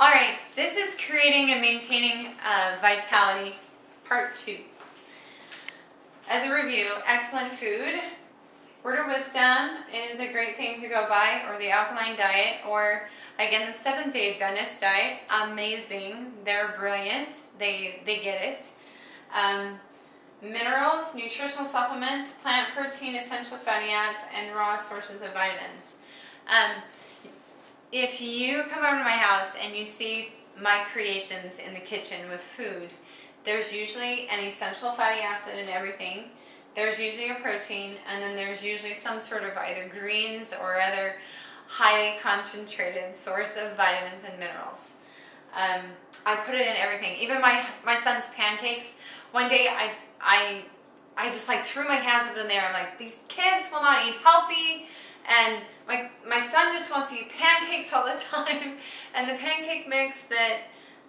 All right, this is creating and maintaining vitality, part 2. As a review, excellent food. Word of wisdom is a great thing to go by, or the alkaline diet, or again the Seventh-day Adventist diet. Amazing, they're brilliant, they get it. Minerals, nutritional supplements, plant protein, essential fatty acids, and raw sources of vitamins. If you come over to my house and you see my creations in the kitchen with food, there's usually an essential fatty acid in everything. There's usually a protein, and then there's usually some sort of either greens or other highly concentrated source of vitamins and minerals. I put it in everything. Even my son's pancakes. One day I just like threw my hands up in there. I'm like, these kids will not eat healthy, and my son just wants to eat pancakes all the time. And the pancake mix that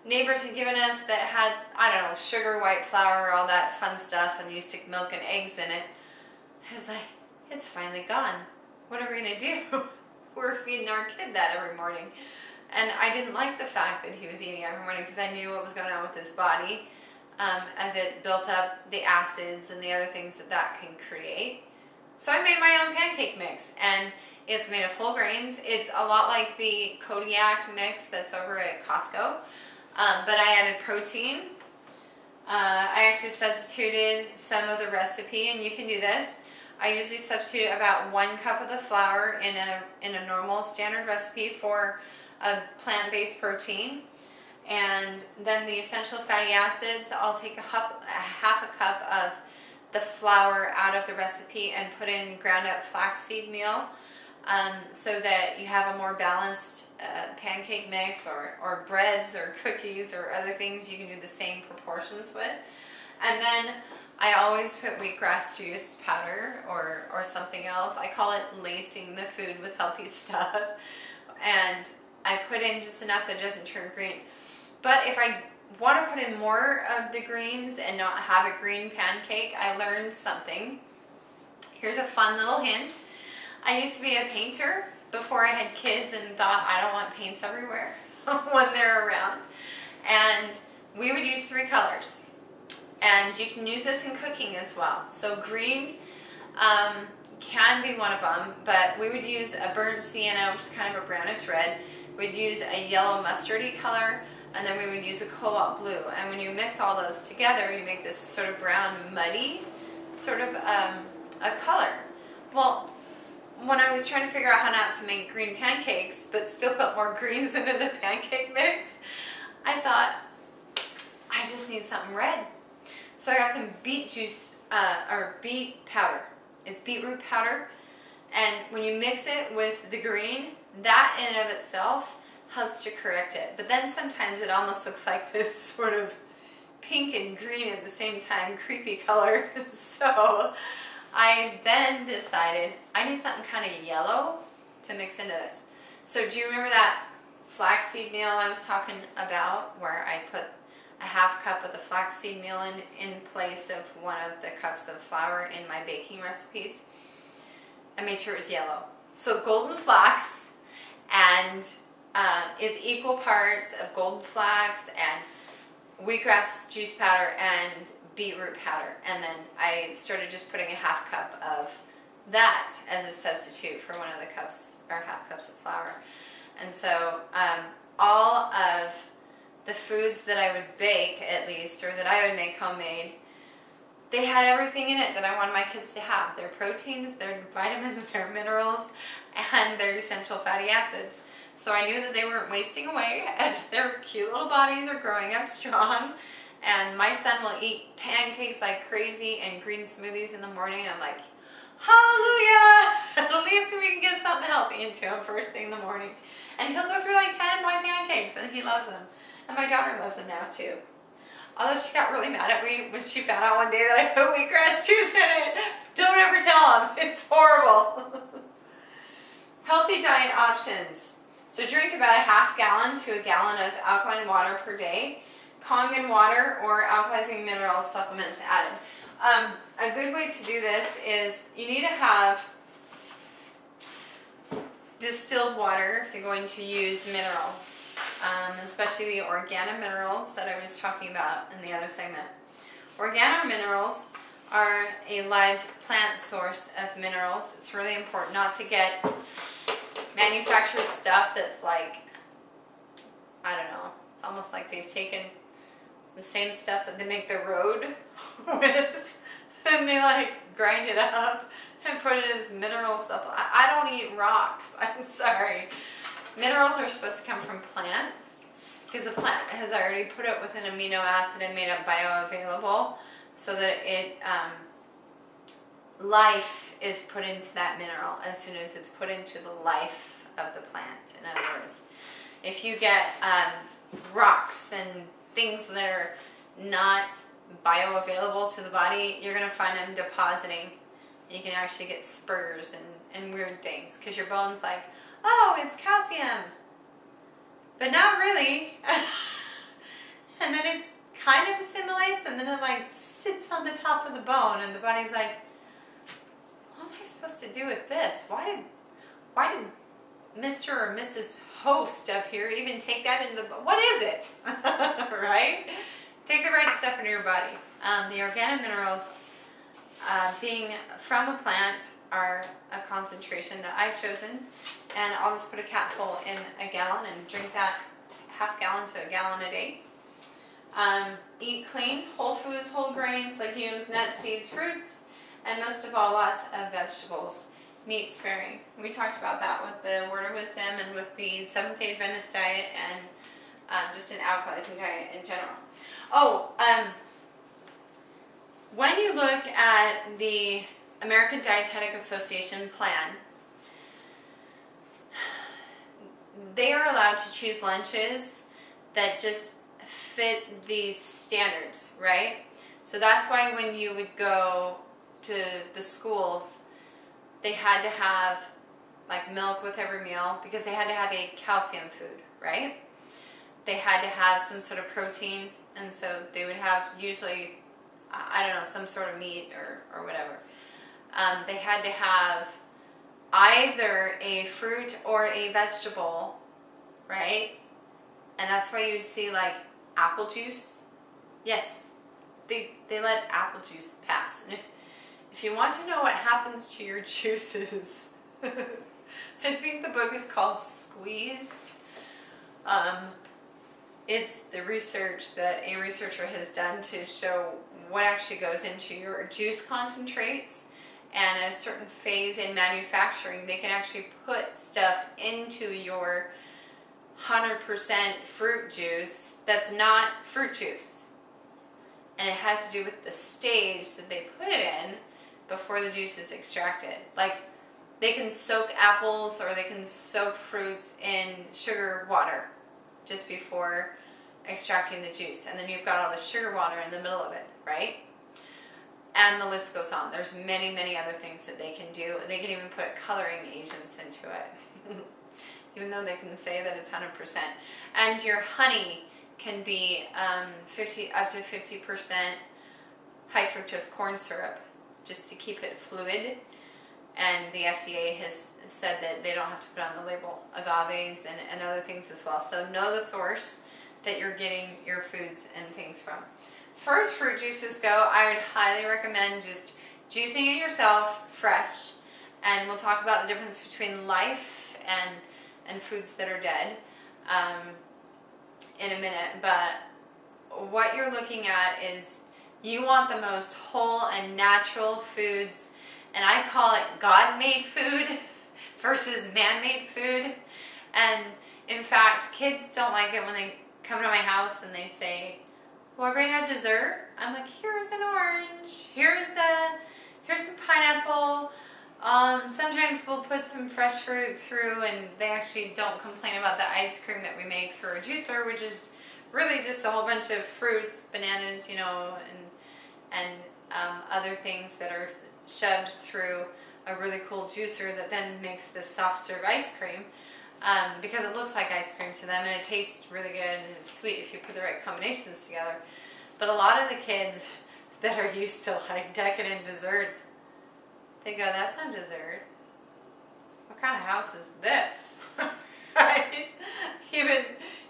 neighbors had given us that had, I don't know, sugar, white flour, all that fun stuff, and you stick milk and eggs in it, I was like, it's finally gone. What are we going to do? We're feeding our kid that every morning. And I didn't like the fact that he was eating every morning because I knew what was going on with his body as it built up the acids and the other things that can create. So I made my own pancake mix, and it's made of whole grains. It's a lot like the Kodiak mix that's over at Costco, but I added protein. I actually substituted some of the recipe, and you can do this. I usually substitute about 1 cup of the flour in a normal standard recipe for a plant-based protein. And then the essential fatty acids, I'll take half a cup of the flour out of the recipe and put in ground up flaxseed meal, so that you have a more balanced pancake mix, or breads or cookies or other things you can do the same proportions with. And then I always put wheatgrass juice powder or something else. I call it lacing the food with healthy stuff. And I put in just enough that it doesn't turn green. But if I want to put in more of the greens and not have a green pancake, I learned something. Here's a fun little hint. I used to be a painter before I had kids and thought I don't want paints everywhere when they're around. And we would use 3 colors. And you can use this in cooking as well. So green can be one of them, but we would use a burnt sienna, which is kind of a brownish red. We'd use a yellow mustardy color, and then we would use a cobalt blue. And when you mix all those together, you make this sort of brown, muddy sort of a color. Well, when I was trying to figure out how not to make green pancakes, but still put more greens into the pancake mix, I thought, I just need something red. So I got some beet juice, or beet powder. It's beetroot powder. And when you mix it with the green, that in and of itself helps to correct it. But then sometimes it almost looks like this sort of pink and green at the same time, creepy color. So I then decided I need something kind of yellow to mix into this. So do you remember that flaxseed meal I was talking about, where I put a half cup of the flaxseed meal in place of 1 of the cups of flour in my baking recipes? I made sure it was yellow. So golden flax and is equal parts of golden flax and wheatgrass juice powder and beetroot powder. And then I started just putting a half cup of that as a substitute for 1 of the cups, or half cups of flour. And so all of the foods that I would bake, at least, or that I would make homemade, they had everything in it that I wanted my kids to have. Their proteins, their vitamins, their minerals, and their essential fatty acids. So I knew that they weren't wasting away as their cute little bodies are growing up strong. And my son will eat pancakes like crazy and green smoothies in the morning. And I'm like, hallelujah! At least we can get something healthy into him first thing in the morning. And he'll go through like 10 of my pancakes, and he loves them. And my daughter loves them now too. Although she got really mad at me when she found out one day that I put wheatgrass juice in it. Don't ever tell him. It's horrible. Healthy diet options. So drink about a half gallon to a gallon of alkaline water per day. Kangen water or alkalizing mineral supplements added. A good way to do this is you need to have distilled water if you're going to use minerals, especially the organominerals that I was talking about in the other segment. Organominerals are a live plant source of minerals. It's really important not to get manufactured stuff that's like, I don't know, it's almost like they've taken the same stuff that they make the road with and they like grind it up and put it as mineral supplement. I don't eat rocks, I'm sorry. Minerals are supposed to come from plants because the plant has already put it with an amino acid and made it bioavailable so that it, life is put into that mineral as soon as it's put into the life of the plant, in other words. If you get rocks and things that are not bioavailable to the body, you're going to find them depositing. You can actually get spurs and weird things because your bone's like, oh, it's calcium, but not really. And then it kind of assimilates and then it like sits on the top of the bone and the body's like, what am I supposed to do with this? Why did Mr. or Mrs. Host up here even take that into the, what is it? Right? Take the right stuff into your body. The organominerals, being from a plant, are a concentration that I've chosen, and I'll just put a capful in a gallon and drink that half gallon to a gallon a day. Eat clean, whole foods, whole grains, legumes, nuts, seeds, fruits, and most of all, lots of vegetables. Meat sparing. We talked about that with the Word of Wisdom and with the Seventh-day Adventist diet and just an alkalizing diet in general. Oh, when you look at the American Dietetic Association plan, they are allowed to choose lunches that just fit these standards, right? So that's why when you would go to the schools, they had to have like milk with every meal because they had to have a calcium food, right? They had to have some sort of protein, and so they would have usually, I don't know, some sort of meat or whatever. They had to have either a fruit or a vegetable, right? And that's why you'd see like apple juice. Yes, they let apple juice pass. And if you want to know what happens to your juices, I think the book is called Squeezed. It's the research that a researcher has done to show what actually goes into your juice concentrates, and at a certain phase in manufacturing they can actually put stuff into your 100% fruit juice that's not fruit juice, and it has to do with the stage that they put it in before the juice is extracted. Like, they can soak apples or they can soak fruits in sugar water just before extracting the juice, and then you've got all the sugar water in the middle of it, right? And the list goes on. There's many, many other things that they can do. They can even put coloring agents into it, even though they can say that it's 100%. And your honey can be up to 50% high fructose corn syrup, just to keep it fluid. And the FDA has said that they don't have to put on the label agaves and other things as well. So know the source that you're getting your foods and things from. As far as fruit juices go, I would highly recommend just juicing it yourself fresh. And we'll talk about the difference between life and foods that are dead in a minute. But what you're looking at is you want the most whole and natural foods, and I call it God-made food versus man-made food. And in fact, kids don't like it when they come to my house and they say, well, we're going to have dessert. I'm like, here's an orange, here's some pineapple. Sometimes we'll put some fresh fruit through, and they actually don't complain about the ice cream that we make through a juicer, which is really just a whole bunch of fruits, bananas, you know, and other things that are shoved through a really cool juicer that then makes this soft serve ice cream, because it looks like ice cream to them and it tastes really good and it's sweet if you put the right combinations together. But a lot of the kids that are used to like decadent desserts, they go, that's not dessert. What kind of house is this? Right?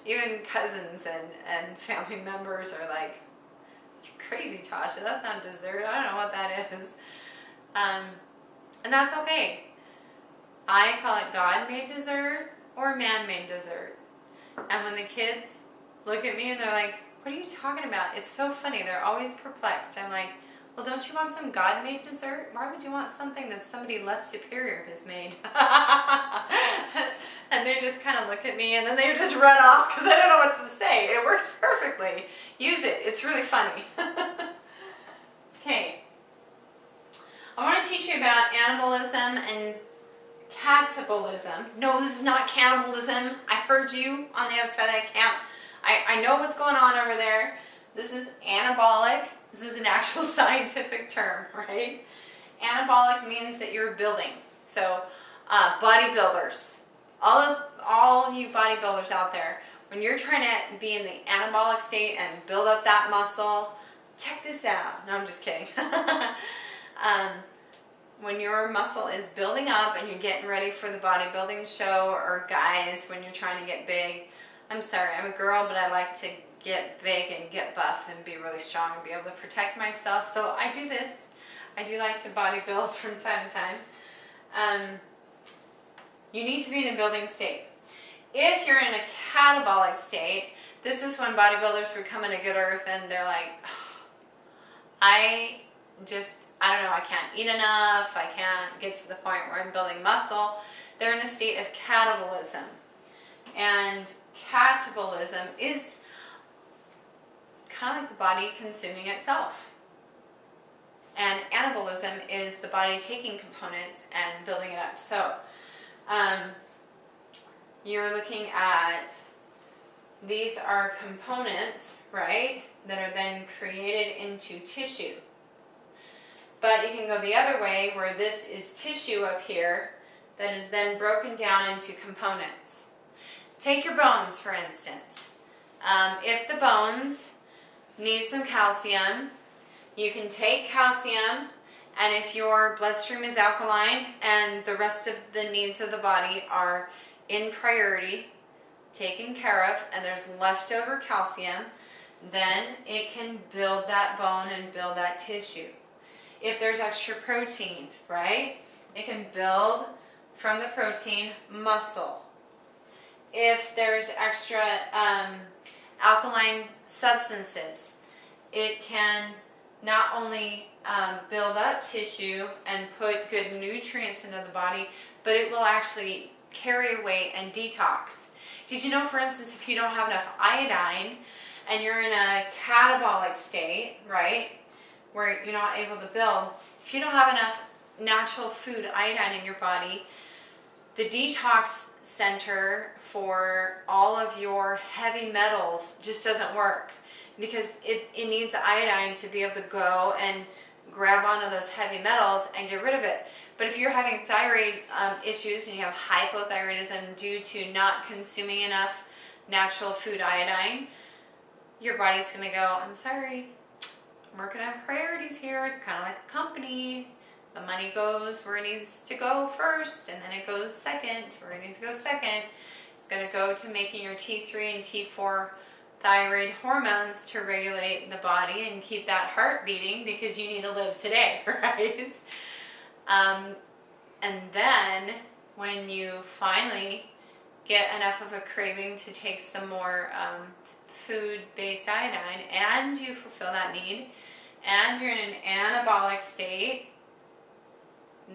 Even cousins and family members are like, you're crazy, Tasha, that's not dessert, I don't know what that is. And that's okay. I call it God-made dessert or man-made dessert. And when the kids look at me and they're like, what are you talking about? It's so funny. They're always perplexed. I'm like, well, don't you want some God-made dessert? Why would you want something that somebody less superior has made? And they just kind of look at me and then they just run off because I don't know what to say. It works perfectly. Use it. It's really funny. Okay. I want to teach you about animalism and catabolism. No, this is not cannibalism. I heard you on the other side of that camp. I know what's going on over there. This is anabolic. This is an actual scientific term, right? Anabolic means that you're building. So bodybuilders, all you bodybuilders out there, when you're trying to be in the anabolic state and build up that muscle, check this out. No, I'm just kidding. When your muscle is building up and you're getting ready for the bodybuilding show, or guys, when you're trying to get big. I'm sorry, I'm a girl, but I like to get big and get buff and be really strong and be able to protect myself. So I do this. I do like to bodybuild from time to time. You need to be in a building state. If you're in a catabolic state, this is when bodybuilders would come into Good Earth and they're like, I don't know, I can't eat enough, I can't get to the point where I'm building muscle. They're in a state of catabolism. And catabolism is kind of like the body consuming itself. And anabolism is the body taking components and building it up. So, you're looking at, these are components, right, that are then created into tissue. But you can go the other way, where this is tissue up here that is then broken down into components. Take your bones, for instance. If the bones need some calcium, you can take calcium, and if your bloodstream is alkaline and the rest of the needs of the body are in priority, taken care of, and there's leftover calcium, then it can build that bone and build that tissue. If there's extra protein, right, it can build from the protein muscle. If there's extra alkaline substances, it can not only build up tissue and put good nutrients into the body, but it will actually carry away and detox. Did you know, for instance, if you don't have enough iodine and you're in a catabolic state, right, where you're not able to build, if you don't have enough natural food iodine in your body, the detox center for all of your heavy metals just doesn't work, because it needs iodine to be able to go and grab onto those heavy metals and get rid of it. But if you're having thyroid issues and you have hypothyroidism due to not consuming enough natural food iodine, your body's going to go, I'm sorry, I'm working on priorities here. It's kind of like a company. The money goes where it needs to go first, and then it goes second where it needs to go second. It's going to go to making your T3 and T4 thyroid hormones to regulate the body and keep that heart beating, because you need to live today, right? And then when you finally get enough of a craving to take some more food-based iodine, and you fulfill that need, and you're in an anabolic state,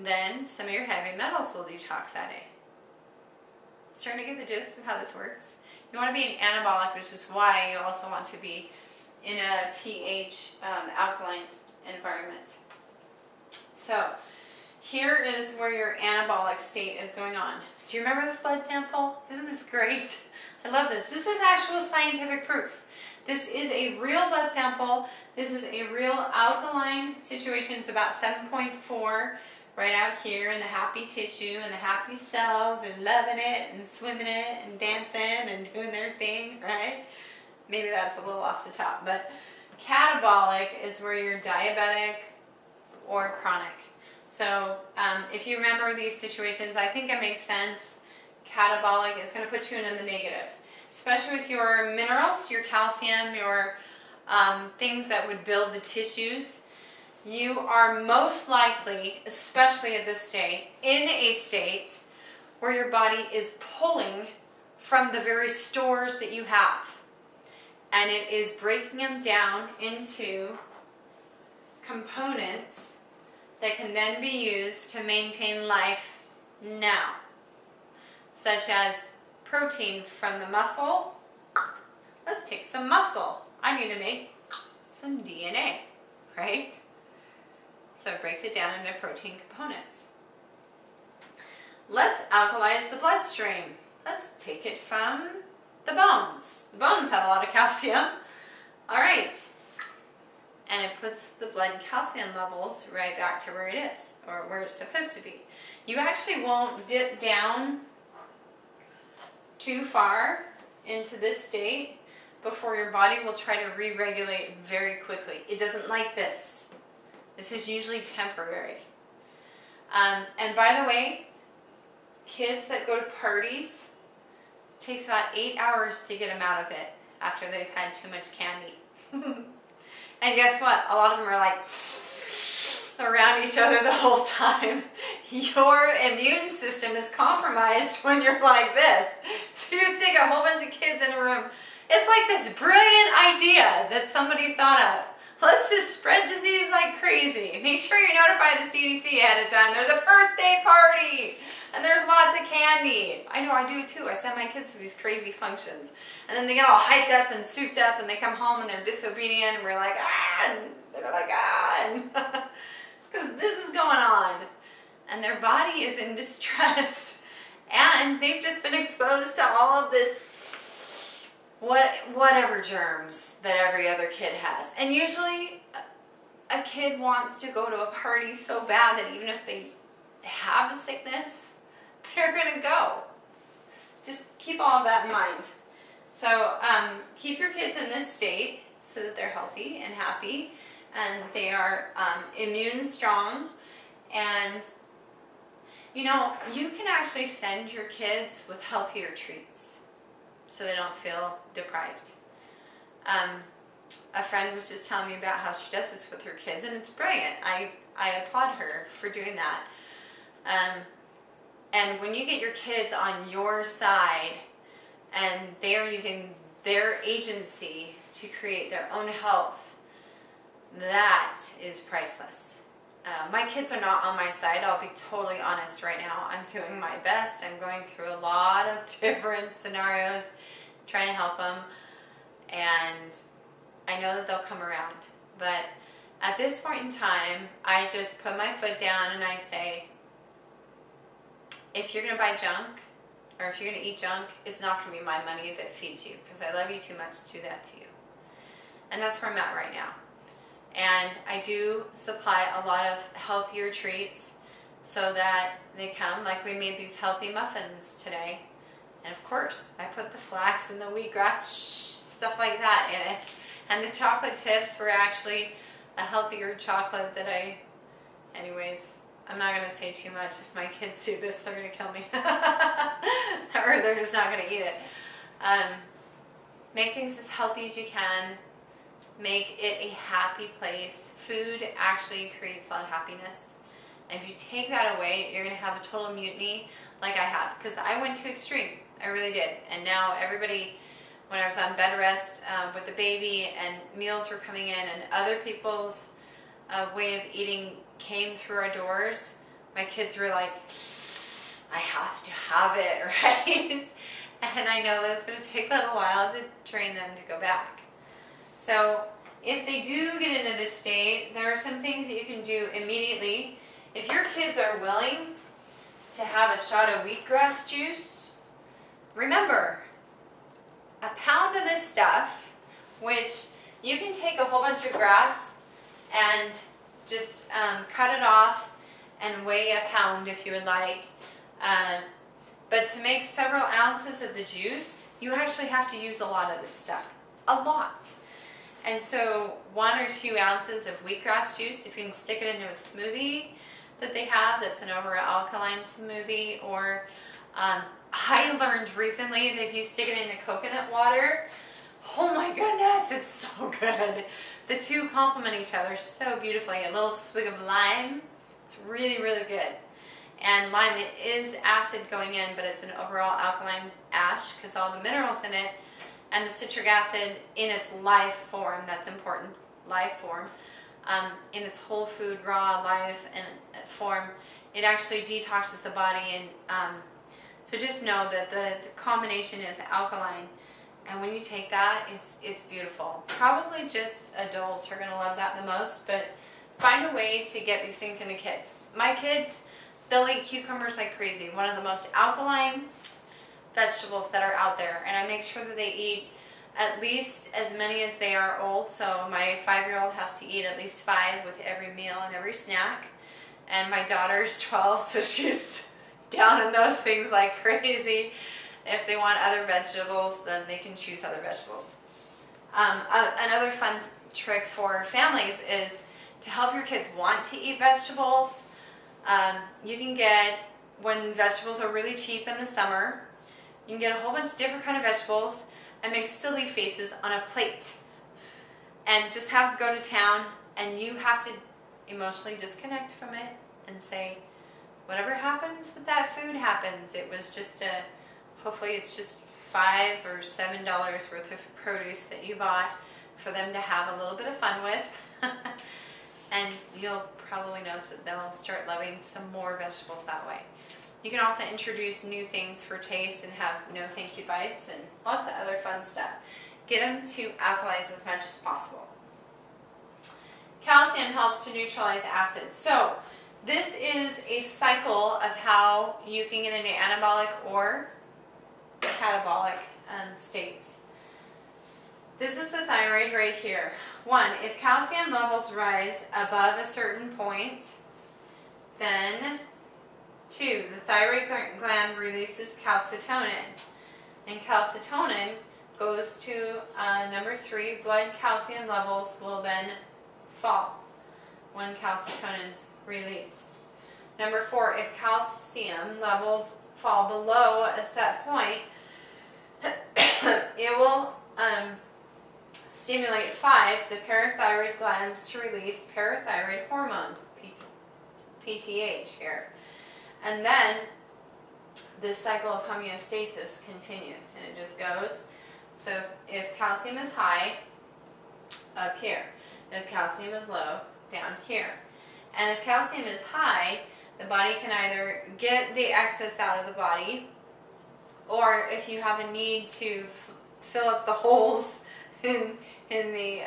then some of your heavy metals will detox that day. Starting to get the gist of how this works? You want to be an anabolic, which is why you also want to be in a pH alkaline environment. So here is where your anabolic state is going on. Do you remember this blood sample? Isn't this great? I love this. This is actual scientific proof. This is a real blood sample. This is a real alkaline situation. It's about 7.4 right out here in the happy tissue, and the happy cells are loving it and swimming it and dancing and doing their thing, right? Maybe that's a little off the top, but catabolic is where you're diabetic or chronic. So if you remember these situations, I think it makes sense. Catabolic is going to put you in the negative, especially with your minerals, your calcium, your things that would build the tissues. You are most likely, especially at this state, in a state where your body is pulling from the very stores that you have. And it is breaking them down into components that can then be used to maintain life now. Such as protein from the muscle. Let's take some muscle. I need to make some DNA, right? So it breaks it down into protein components. Let's alkalize the bloodstream. Let's take it from the bones. The bones have a lot of calcium. All right. And it puts the blood calcium levels right back to where it is, or where it's supposed to be. You actually won't dip down too far into this state before your body will try to re-regulate very quickly. It doesn't like this. This is usually temporary. And by the way, kids that go to parties, it takes about 8 hours to get them out of it after they've had too much candy. And guess what? A lot of them are like around each other the whole time. Your immune system is compromised when you're like this. So you stick a whole bunch of kids in a room. It's like this brilliant idea that somebody thought up. Let's just spread disease like crazy. Make sure you notify the CDC ahead of time. There's a birthday party and there's lots of candy. I know, I do it too. I send my kids to these crazy functions. And then they get all hyped up and souped up and they come home and they're disobedient and we're like, ah, and they're like, ah. And it's because this is going on. And their body is in distress. And they've just been exposed to all of this whatever germs that every other kid has. And usually a kid wants to go to a party so bad that even if they have a sickness, they're gonna go. Just keep all of that in mind. So keep your kids in this state so that they're healthy and happy and they are immune strong. And you know, you can actually send your kids with healthier treats so they don't feel deprived. A friend was just telling me about how she does this with her kids, and it's brilliant. I applaud her for doing that. And when you get your kids on your side and they are using their agency to create their own health, that is priceless. My kids are not on my side. I'll be totally honest right now. I'm doing my best. I'm going through a lot of different scenarios, trying to help them, and I know that they'll come around. But at this point in time, I just put my foot down and I say, if you're going to buy junk, or if you're going to eat junk, it's not going to be my money that feeds you, because I love you too much to do that to you. And that's where I'm at right now. And I do supply a lot of healthier treats so that they come, like we made these healthy muffins today. And of course, I put the flax and the wheatgrass, stuff like that in it. And the chocolate tips were actually a healthier chocolate that anyways, I'm not going to say too much. If my kids see this, they're going to kill me. Or they're just not going to eat it. Make things as healthy as you can. Make it a happy place. Food actually creates a lot of happiness. And if you take that away, you're going to have a total mutiny like I have. Because I went to extreme. I really did. And now everybody, when I was on bed rest with the baby and meals were coming in and other people's way of eating came through our doors, my kids were like, I have to have it, right? And I know that it's going to take a little while to train them to go back. So if they do get into this state, there are some things that you can do immediately. If your kids are willing to have a shot of wheatgrass juice, remember, a pound of this stuff, which you can take a whole bunch of grass and just cut it off and weigh a pound if you would like. But to make several ounces of the juice, you actually have to use a lot of this stuff. A lot. And so 1 or 2 ounces of wheatgrass juice, if you can stick it into a smoothie, that they have that's an over alkaline smoothie. Or I learned recently that if you stick it into coconut water, oh my goodness, it's so good. The two complement each other so beautifully. A little swig of lime, it's really, really good. And lime, it is acid going in, but it's an overall alkaline ash because all the minerals in it and the citric acid in its live form, that's important, live form, in its whole food, raw, live form, it actually detoxes the body. And so just know that the combination is alkaline. And when you take that, it's beautiful. Probably just adults are going to love that the most, but find a way to get these things into kids. My kids, they'll eat cucumbers like crazy. One of the most alkaline vegetables that are out there. And I make sure that they eat at least as many as they are old. So my 5-year-old has to eat at least 5 with every meal and every snack. And my daughter's 12, so she's down in those things like crazy. If they want other vegetables, then they can choose other vegetables. Another fun trick for families is to help your kids want to eat vegetables. You can get, when vegetables are really cheap in the summer, you can get a whole bunch of different kind of vegetables and make silly faces on a plate. And just have to go to town, and you have to emotionally disconnect from it and say, whatever happens with that food happens. It was just hopefully it's just $5 or $7 worth of produce that you bought for them to have a little bit of fun with. And you'll probably notice that they'll start loving some more vegetables that way. You can also introduce new things for taste and have no thank you bites and lots of other fun stuff. Get them to alkalize as much as possible. Calcium helps to neutralize acids. So this is a cycle of how you can get into anabolic or catabolic states. This is the thyroid right here. 1, if calcium levels rise above a certain point, then 2, the thyroid gland releases calcitonin. And calcitonin goes to number 3, blood calcium levels will then fall when calcitonin is released. Number 4, if calcium levels fall below a set point, it will stimulate 5, the parathyroid glands to release parathyroid hormone, PTH here. And then this cycle of homeostasis continues, and it just goes. So if calcium is high, up here. If calcium is low, down here. And if calcium is high, the body can either get the excess out of the body, or if you have a need to fill up the holes in the,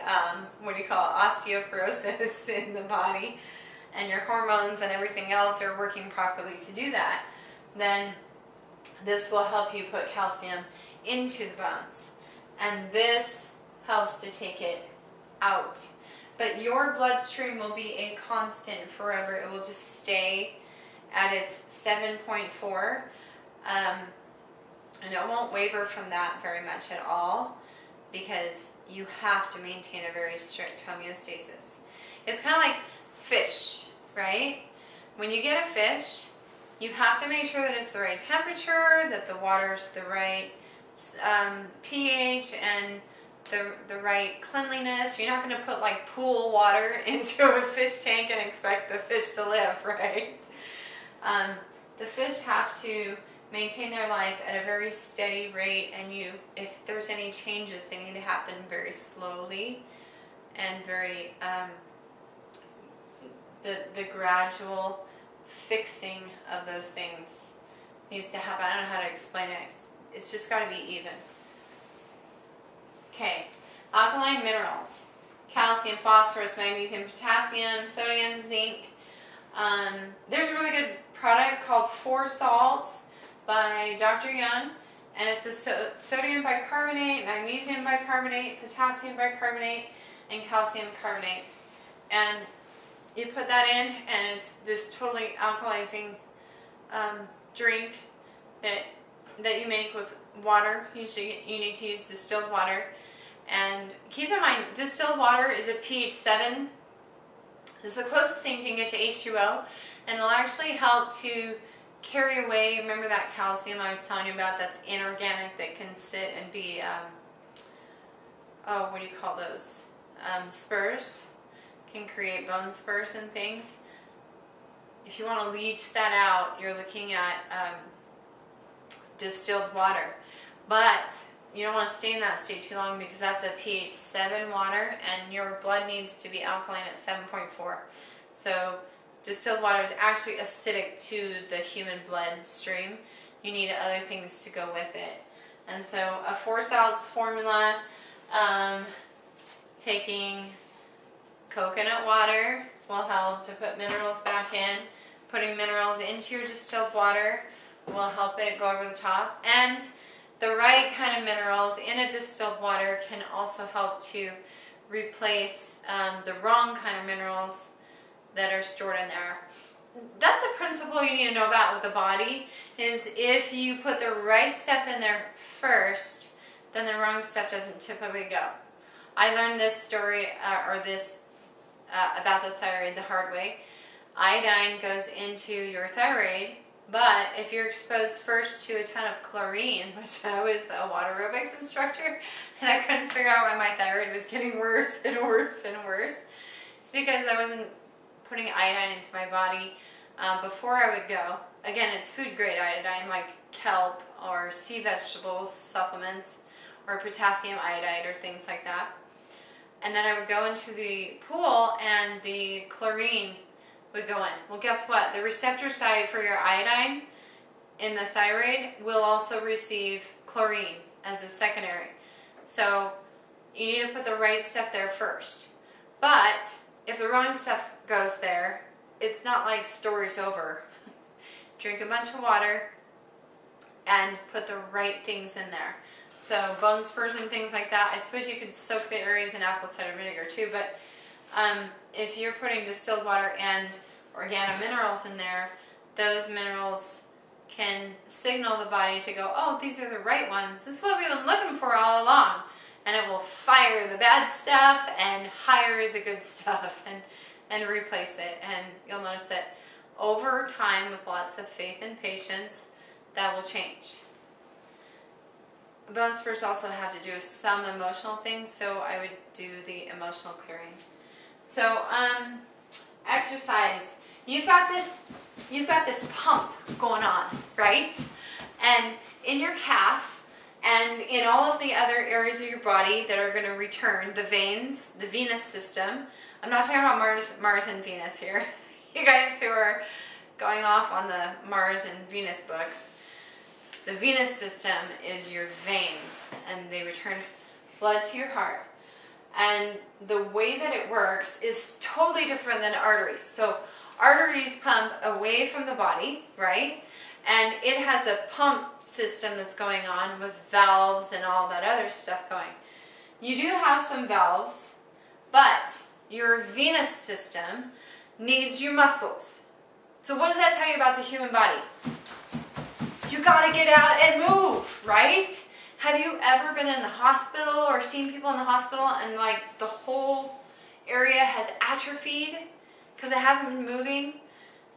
osteoporosis in the body, and your hormones and everything else are working properly to do that, then this will help you put calcium into the bones. And this helps to take it out. But your bloodstream will be a constant forever. It will just stay at its 7.4. And it won't waver from that very much at all, because you have to maintain a very strict homeostasis. It's kind of like fish, right? When you get a fish, you have to make sure that it's the right temperature, that the water's the right pH and the right cleanliness. You're not going to put like pool water into a fish tank and expect the fish to live, right? The fish have to maintain their life at a very steady rate, and if there's any changes, they need to happen very slowly and very the gradual fixing of those things needs to happen. I don't know how to explain it. It's just got to be even. Okay, alkaline minerals: calcium, phosphorus, magnesium, potassium, sodium, zinc. There's a really good product called 4 Salts by Dr. Young, and it's a sodium bicarbonate, magnesium bicarbonate, potassium bicarbonate, and calcium carbonate. And you put that in, and it's this totally alkalizing drink that you make with water. Usually you need to use distilled water. And keep in mind, distilled water is a pH 7 This is the closest thing you can get to H2O, and it'll actually help to carry away, remember that calcium I was telling you about that's inorganic that can sit and be, what do you call those? Spurs, can create bone spurs and things. If you want to leach that out, you're looking at distilled water. But you don't want to stay in that state too long because that's a pH 7 water and your blood needs to be alkaline at 7.4. So distilled water is actually acidic to the human blood stream. You need other things to go with it. And so a 4-ounce formula, taking coconut water will help to put minerals back in. Putting minerals into your distilled water will help it go over the top. And the right kind of minerals in a distilled water can also help to replace the wrong kind of minerals that are stored in there. That's a principle you need to know about with the body, is if you put the right stuff in there first, then the wrong stuff doesn't typically go. I learned this story, about the thyroid the hard way. Iodine goes into your thyroid, but if you're exposed first to a ton of chlorine, which I was a water aerobics instructor, and I couldn't figure out why my thyroid was getting worse and worse and worse, it's because I wasn't putting iodine into my body before I would go. Again, it's food grade iodine like kelp or sea vegetables supplements or potassium iodide or things like that. And then I would go into the pool and the chlorine would go in. Well, guess what? The receptor site for your iodine in the thyroid will also receive chlorine as a secondary. So you need to put the right stuff there first. But if the wrong stuff goes there, it's not like story's over. Drink a bunch of water and put the right things in there. So bone spurs and things like that. I suppose you could soak the areas in apple cider vinegar too, but if you're putting distilled water and organominerals in there, those minerals can signal the body to go, oh, these are the right ones. This is what we've been looking for all along. And it will fire the bad stuff and hire the good stuff and replace it. And you'll notice that over time, with lots of faith and patience, that will change. Bone spurs also have to do with some emotional things, so I would do the emotional clearing. So exercise. You've got this pump going on, right? And in your calf and in all of the other areas of your body that are going to return, the veins, the venous system. I'm not talking about Mars and Venus here. You guys who are going off on the Mars and Venus books. The venous system is your veins, and they return blood to your heart. And the way that it works is totally different than arteries. So arteries pump away from the body, right? And it has a pump system that's going on with valves and all that other stuff going. You do have some valves, but your venous system needs your muscles. So what does that tell you about the human body? You gotta get out and move, right? Have you ever been in the hospital or seen people in the hospital and like the whole area has atrophied because it hasn't been moving?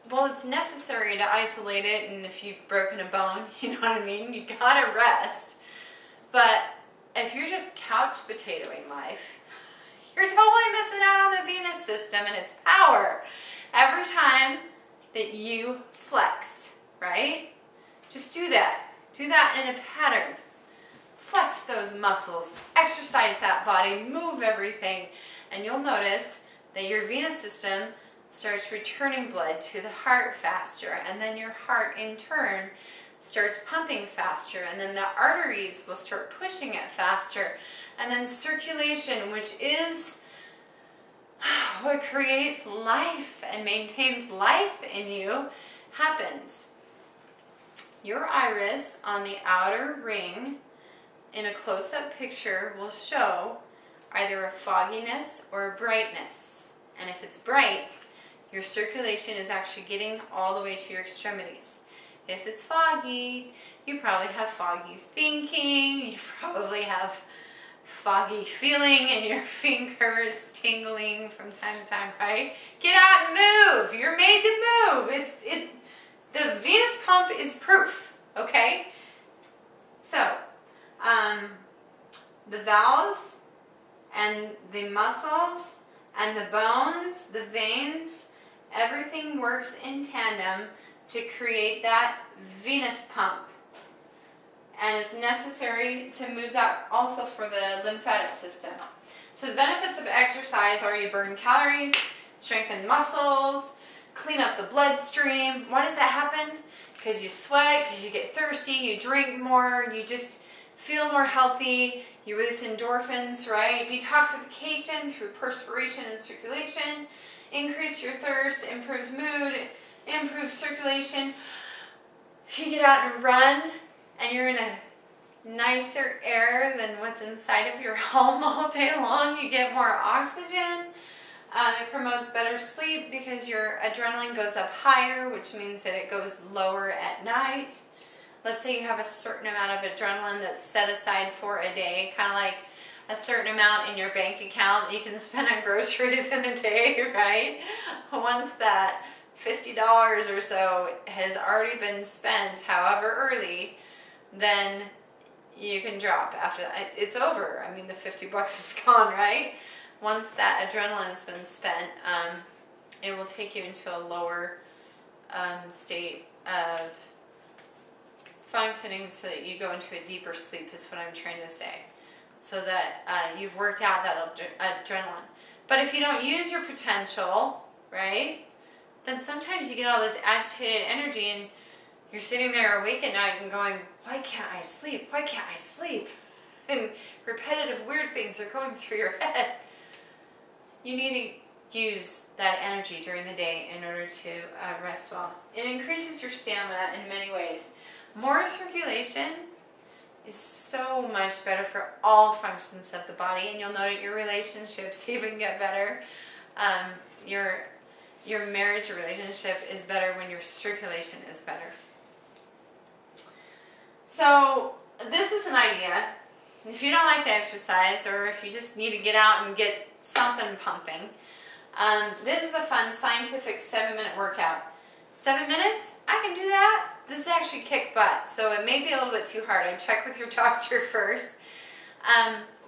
Well, it's necessary to isolate it, and if you've broken a bone, you know what I mean? You gotta rest. But if you're just couch potatoing life, you're totally missing out on the venous system and its power. Every time that you flex, right? Just do that. Do that in a pattern. Flex those muscles. Exercise that body. Move everything. And you'll notice that your venous system starts returning blood to the heart faster. And then your heart, in turn, starts pumping faster. And then the arteries will start pushing it faster. And then circulation, which is what creates life and maintains life in you, happens. Your iris on the outer ring in a close-up picture will show either a fogginess or a brightness. And if it's bright, your circulation is actually getting all the way to your extremities. If it's foggy, you probably have foggy thinking, you probably have foggy feeling in your fingers, tingling from time to time, right? Get out and move. You're made to move. The Venus pump is proof, okay? So, the valves and the muscles and the bones, the veins, everything works in tandem to create that Venus pump. And it's necessary to move that also for the lymphatic system. So the benefits of exercise are you burn calories, strengthen muscles, clean up the bloodstream. Why does that happen? Because you sweat, because you get thirsty, you drink more, you just feel more healthy, you release endorphins, right? Detoxification through perspiration and circulation, increase your thirst, improves mood, improves circulation. If you get out and run and you're in a nicer air than what's inside of your home all day long, you get more oxygen. It promotes better sleep because your adrenaline goes up higher, which means that it goes lower at night. Let's say you have a certain amount of adrenaline that's set aside for a day, kind of like a certain amount in your bank account that you can spend on groceries in a day, right? Once that $50 or so has already been spent, however early, then you can drop after that. It's over. I mean, the 50 bucks is gone, right? Once that adrenaline has been spent, it will take you into a lower state of functioning so that you go into a deeper sleep is what I'm trying to say. So that you've worked out that adrenaline. But if you don't use your potential, right, then sometimes you get all this agitated energy and you're sitting there awake at night and going, why can't I sleep? Why can't I sleep? And repetitive weird things are going through your head. You need to use that energy during the day in order to rest well. It increases your stamina in many ways. More circulation is so much better for all functions of the body, and you'll note your relationships even get better. Your marriage relationship is better when your circulation is better. So this is an idea. If you don't like to exercise, or if you just need to get out and get something pumping, this is a fun scientific 7-minute workout. 7 minutes? I can do that. This is actually kick butt, so it may be a little bit too hard. I'd check with your doctor first.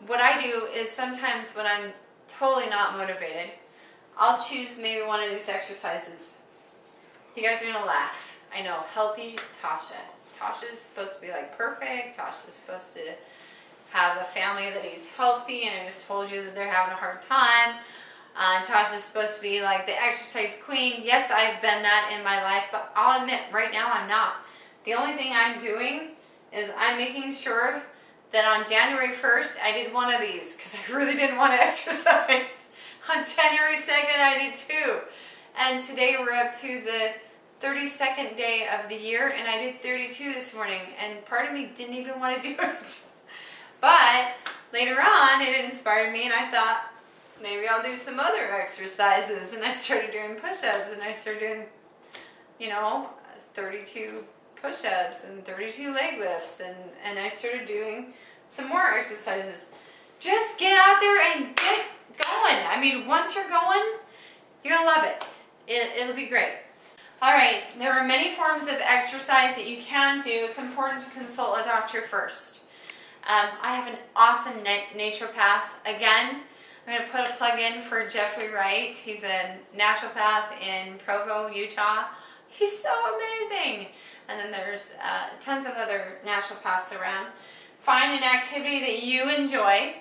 What I do is sometimes when I'm totally not motivated, I'll choose maybe one of these exercises. You guys are going to laugh. I know, healthy Tasha. Tasha's supposed to be like perfect. Tasha's supposed to have a family that is healthy, and I just told you that they're having a hard time. Tasha's supposed to be like the exercise queen. Yes, I've been that in my life, but I'll admit, right now I'm not. The only thing I'm doing is I'm making sure that on January 1st, I did one of these because I really didn't want to exercise. On January 2nd, I did 2. And today we're up to the 32nd day of the year, and I did 32 this morning, and part of me didn't even want to do it. But later on, it inspired me, and I thought, maybe I'll do some other exercises. And I started doing push-ups, and I started doing, 32 push-ups and 32 leg lifts, and I started doing some more exercises. Just get out there and get going. I mean, once you're going, you're going to love it. It'll be great. All right, there are many forms of exercise that you can do. It's important to consult a doctor first. I have an awesome naturopath. Again, I'm going to put a plug in for Jeffrey Wright. He's a naturopath in Provo, Utah. He's so amazing. And then there's tons of other naturopaths around. Find an activity that you enjoy.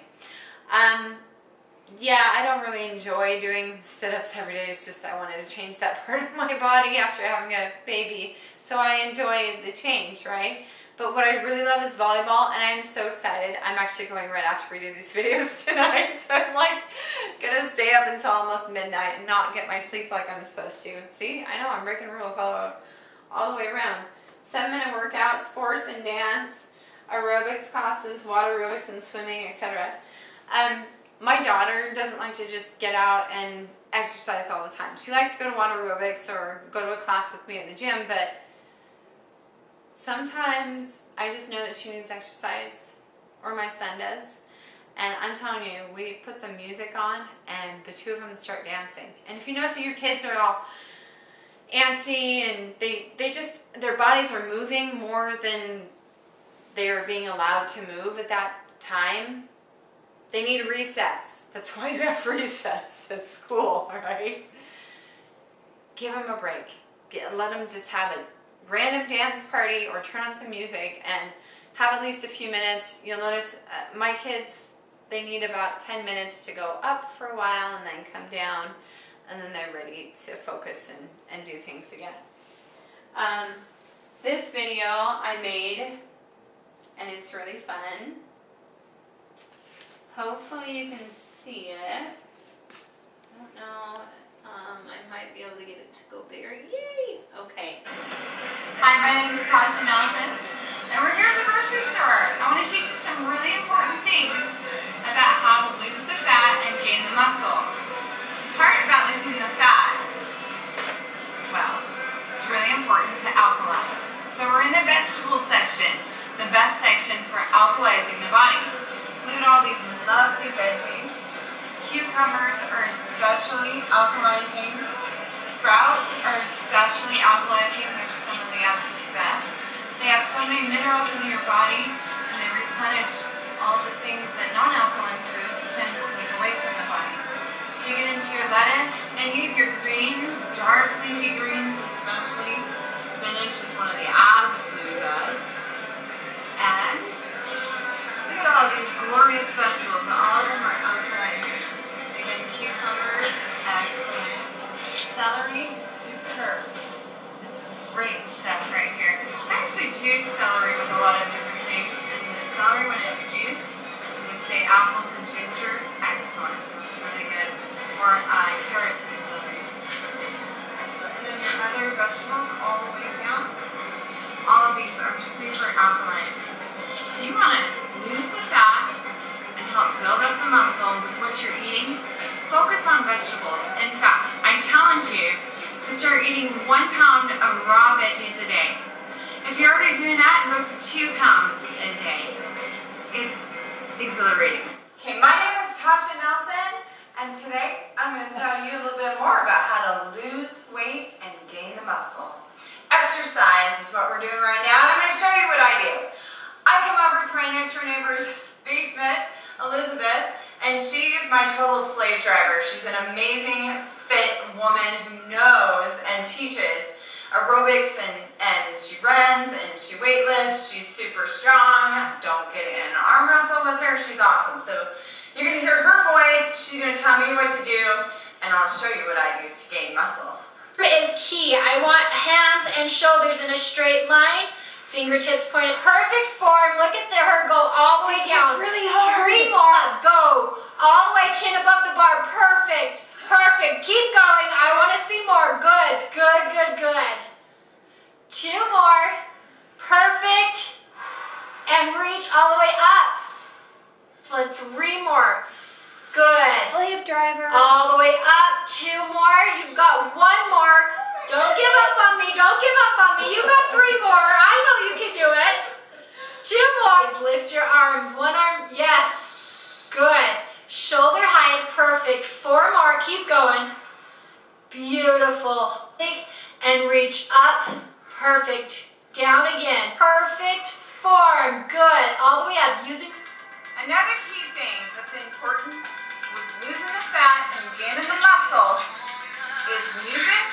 Yeah, I don't really enjoy doing sit-ups every day. It's just I wanted to change that part of my body after having a baby. So I enjoy the change, right? But what I really love is volleyball, and I'm so excited. I'm actually going right after we do these videos tonight. So I'm like gonna stay up until almost midnight and not get my sleep like I'm supposed to. See, I know I'm breaking rules all the way around. 7-minute workout, sports and dance, aerobics classes, water aerobics and swimming, etc. My daughter doesn't like to just get out and exercise all the time. She likes to go to water aerobics or go to a class with me at the gym, but sometimes I just know that she needs exercise, or my son does, And I'm telling you, we put some music on and the two of them start dancing. And if you notice that your kids are all antsy and they just, their bodies are moving more than they are being allowed to move at that time, they need a recess. That's why you have recess at school, right? Give them a break. Let them just have a random dance party or turn on some music and have at least a few minutes. You'll notice my kids, they need about 10 minutes to go up for a while and then come down, and then they're ready to focus and do things again. This video I made, and it's really fun. Hopefully you can see it. I don't know, I might be able to get it to go bigger. Yay! Okay. Hi, my name is Tasha Nelson, and we're here at the grocery store. I want to teach you some really important things about how to lose the fat and gain the muscle. The part about losing the fat, well, it's really important to alkalize. So we're in the vegetable section, the best section for alkalizing the body. Include all these lovely veggies. Cucumbers are especially alkalizing. Sprouts are especially alkalizing. They're some of the absolute best. They have so many minerals into your body, and they replenish all the things that non-alkaline foods tend to take away from the body. So you get into your lettuce, and you have your greens, dark leafy greens especially. Spinach is one of the absolute best. And look at all these glorious vegetables. All of them are alkalizing. Again, cucumbers, excellent. Celery, superb. This is great stuff right here. I actually juice celery with a lot of different things. And the celery, when it's juiced, we say apples and ginger, excellent. It's really good. Or carrots and celery. And then your other vegetables all the way down. All of these are super alkalizing. So you want to lose the fat and help build up the muscle with what you're eating. Focus on vegetables. In fact, I challenge you to start eating 1 pound of raw veggies a day. If you're already doing that, go to 2 pounds a day. It's exhilarating. Okay, my name is Tasha Nelson, and today I'm going to tell you a little bit more about how to lose weight and gain the muscle. Exercise is what we're doing right now, and I'm going to show you what I do. I come over to my next door neighbor's basement, Elizabeth, and she is my total slave driver. She's an amazing, fit woman who knows and teaches aerobics, and she runs and she weightlifts. She's super strong. Don't get in an arm wrestle with her. She's awesome. So you're going to hear her voice. She's going to tell me what to do, and I'll show you what I do to gain muscle. Is key. I want hands and shoulders in a straight line. Fingertips pointed. Perfect form. Look at her go all the way down. This is really hard. 3 more. Go. All the way chin above the bar. Perfect. Perfect. Keep going. I want to see more. Good. Good, good, good. 2 more. Perfect. And reach all the way up. So 3 more. Good. Slave driver. All the way up. 2 more. You've got 1 more. Don't give up on me. Don't give up on me. You got 3 more. I know you can do it. 2 more. Lift your arms. 1 arm. Yes. Good. Shoulder height. Perfect. 4 more. Keep going. Beautiful. And reach up. Perfect. Down again. Perfect form. Good. All the way up. Using. Another key thing that's important with losing the fat and gaining the muscle is music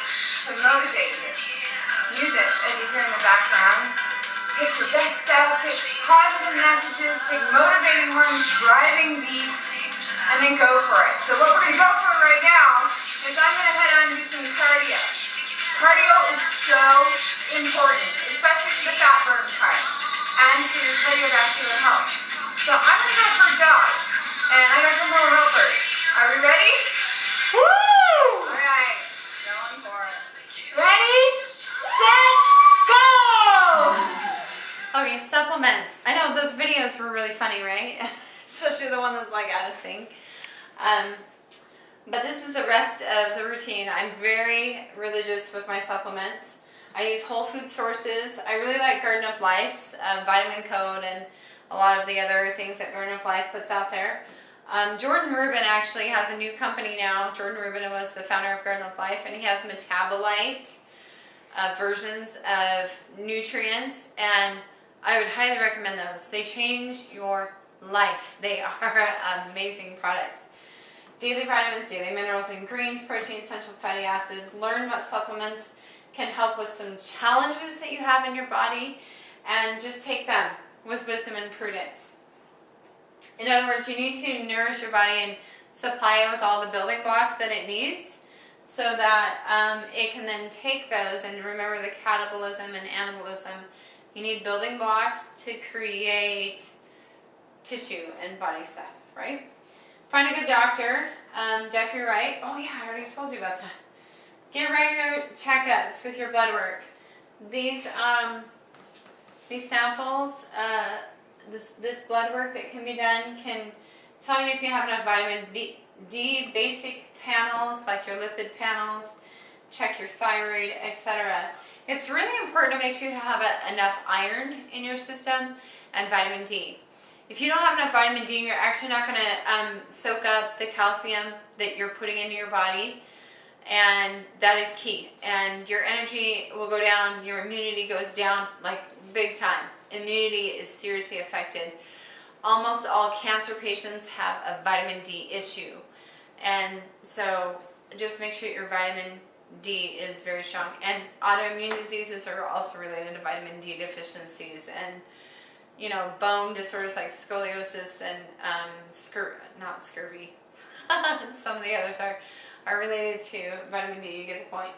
to motivate you. Music, as you hear in the background. Pick your best stuff, pick positive messages, pick motivating ones, driving beats, and then go for it. So what we're going to go for right now is I'm going to head on and do some cardio. Cardio is so important, especially for the fat burn part and for your cardiovascular health. So I'm going to go for a jog, and I got some little helpers. Are we ready? Woo! All right, going for it. Ready, set, go! Okay, supplements. I know those videos were really funny, right? Especially the one that's like out of sync. But this is the rest of the routine. I'm very religious with my supplements. I use whole food sources. I really like Garden of Life's vitamin code and a lot of the other things that Garden of Life puts out there. Jordan Rubin actually has a new company now. Jordan Rubin was the founder of Garden of Life, and he has Metabolite versions of nutrients, and I would highly recommend those. They change your life. They are amazing products. Daily vitamins, daily minerals and greens, proteins, essential fatty acids. Learn what supplements can help with some challenges that you have in your body, and just take them with wisdom and prudence. In other words, you need to nourish your body and supply it with all the building blocks that it needs, so that it can then take those, and remember the catabolism and anabolism. You need building blocks to create tissue and body stuff, right? Find a good doctor. Jeffrey Wright. Oh yeah, I already told you about that. Get regular checkups with your blood work. These samples, this blood work that can be done can tell you if you have enough vitamin D, basic panels like your lipid panels, check your thyroid, etc. It's really important to make sure you have enough iron in your system and vitamin D. If you don't have enough vitamin D, you're actually not going to soak up the calcium that you're putting into your body, and that is key. And your energy will go down, your immunity goes down like big time. Immunity is seriously affected. Almost all cancer patients have a vitamin D issue, and so just make sure your vitamin D is very strong. And autoimmune diseases are also related to vitamin D deficiencies, and bone disorders like scoliosis and not scurvy. Some of the others are related to vitamin D. You get the point.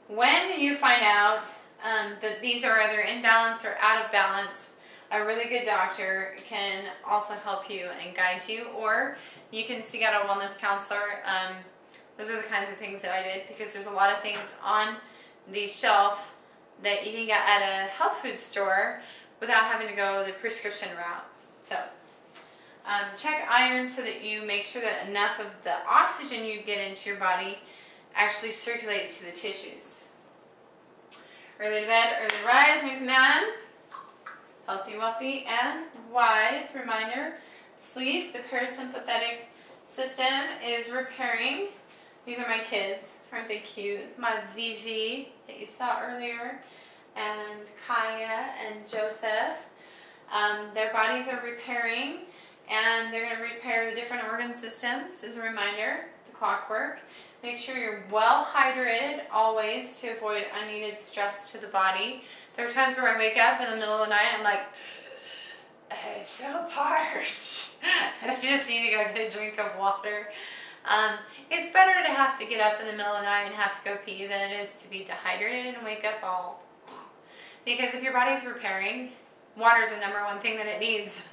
When you find out that these are either in balance or out of balance, a really good doctor can also help you and guide you, or you can seek out a wellness counselor. Those are the kinds of things that I did, because there's a lot of things on the shelf that you can get at a health food store without having to go the prescription route. So check iron so that you make sure that enough of the oxygen you get into your body actually circulates to the tissues. Early to bed, early to rise makes a man healthy, wealthy, and wise. Reminder, sleep, the parasympathetic system is repairing. These are my kids. Aren't they cute? My Vivi that you saw earlier, and Kaya and Joseph. Their bodies are repairing, and they're going to repair the different organ systems as a reminder, the clockwork. Make sure you're well hydrated always to avoid unneeded stress to the body. There are times where I wake up in the middle of the night and I'm like, I'm so parched, and I just need to go get a drink of water. It's better to have to get up in the middle of the night and have to go pee than it is to be dehydrated and wake up all. Because if your body's repairing, water is the #1 thing that it needs.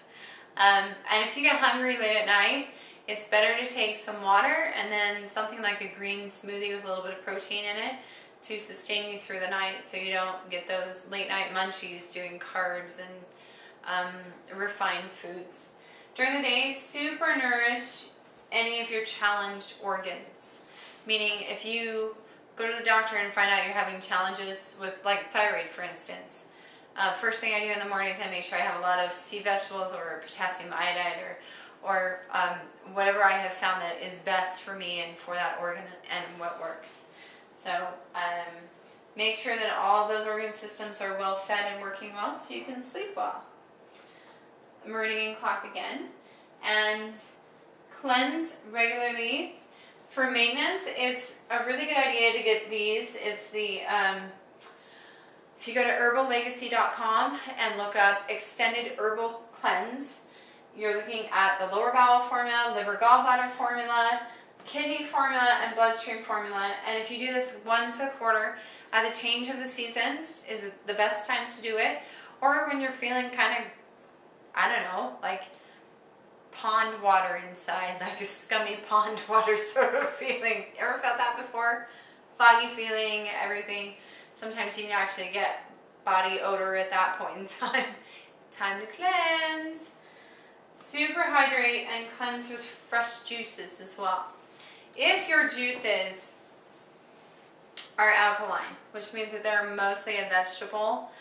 And if you get hungry late at night, it's better to take some water and then something like a green smoothie with a little bit of protein in it to sustain you through the night, so you don't get those late night munchies doing carbs and refined foods. During the day, super nourish any of your challenged organs. Meaning, if you go to the doctor and find out you're having challenges with, like thyroid for instance, first thing I do in the morning is I make sure I have a lot of sea vegetables or potassium iodide or whatever I have found that is best for me and for that organ and what works. So make sure that all of those organ systems are well fed and working well so you can sleep well. Meridian clock again. And cleanse regularly. For maintenance, it's a really good idea to get these. It's the, if you go to herballegacy.com and look up Extended Herbal Cleanse, you're looking at the lower bowel formula, liver gallbladder formula, kidney formula, and bloodstream formula. And if you do this once a quarter, at the change of the seasons is the best time to do it. Or when you're feeling kind of, I don't know, like pond water inside, like a scummy pond water sort of feeling. Ever felt that before? Foggy feeling, everything. Sometimes you can actually get body odor at that point in time. Time to cleanse. Super hydrate and cleanse with fresh juices as well. If your juices are alkaline, which means that they're mostly a vegetable,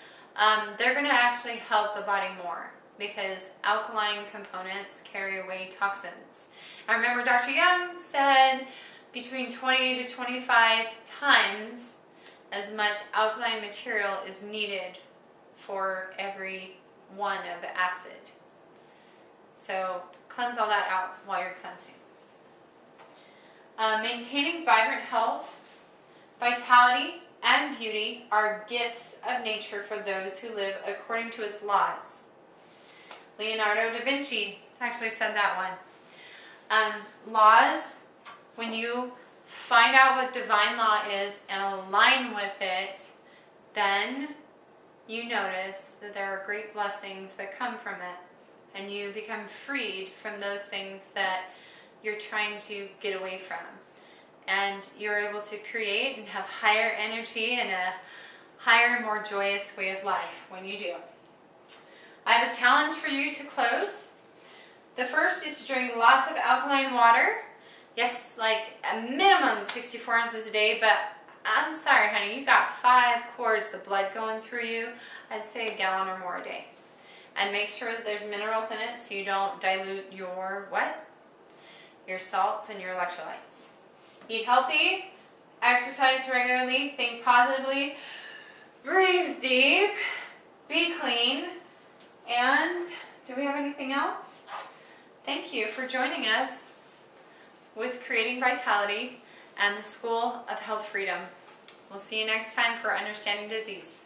they're going to actually help the body more because alkaline components carry away toxins. I remember Dr. Young said between 20 to 25 times as much alkaline material is needed for every one of acid. So cleanse all that out while you're cleansing. Maintaining vibrant health, vitality, and beauty are gifts of nature for those who live according to its laws. Leonardo da Vinci actually said that one. Laws, when you find out what divine law is and align with it, then you notice that there are great blessings that come from it, and you become freed from those things that you're trying to get away from. And you're able to create and have higher energy and a higher, more joyous way of life when you do. I have a challenge for you to close. The first is to drink lots of alkaline water. Yes, like a minimum 64 ounces a day, but I'm sorry, honey, you got 5 quarts of blood going through you. I'd say a gallon or more a day. And make sure that there's minerals in it so you don't dilute your what? Your salts and your electrolytes. Eat healthy, exercise regularly, think positively, breathe deep, be clean, and do we have anything else? Thank you for joining us with Creating Vitality and the School of Health Freedom. We'll see you next time for Understanding Disease.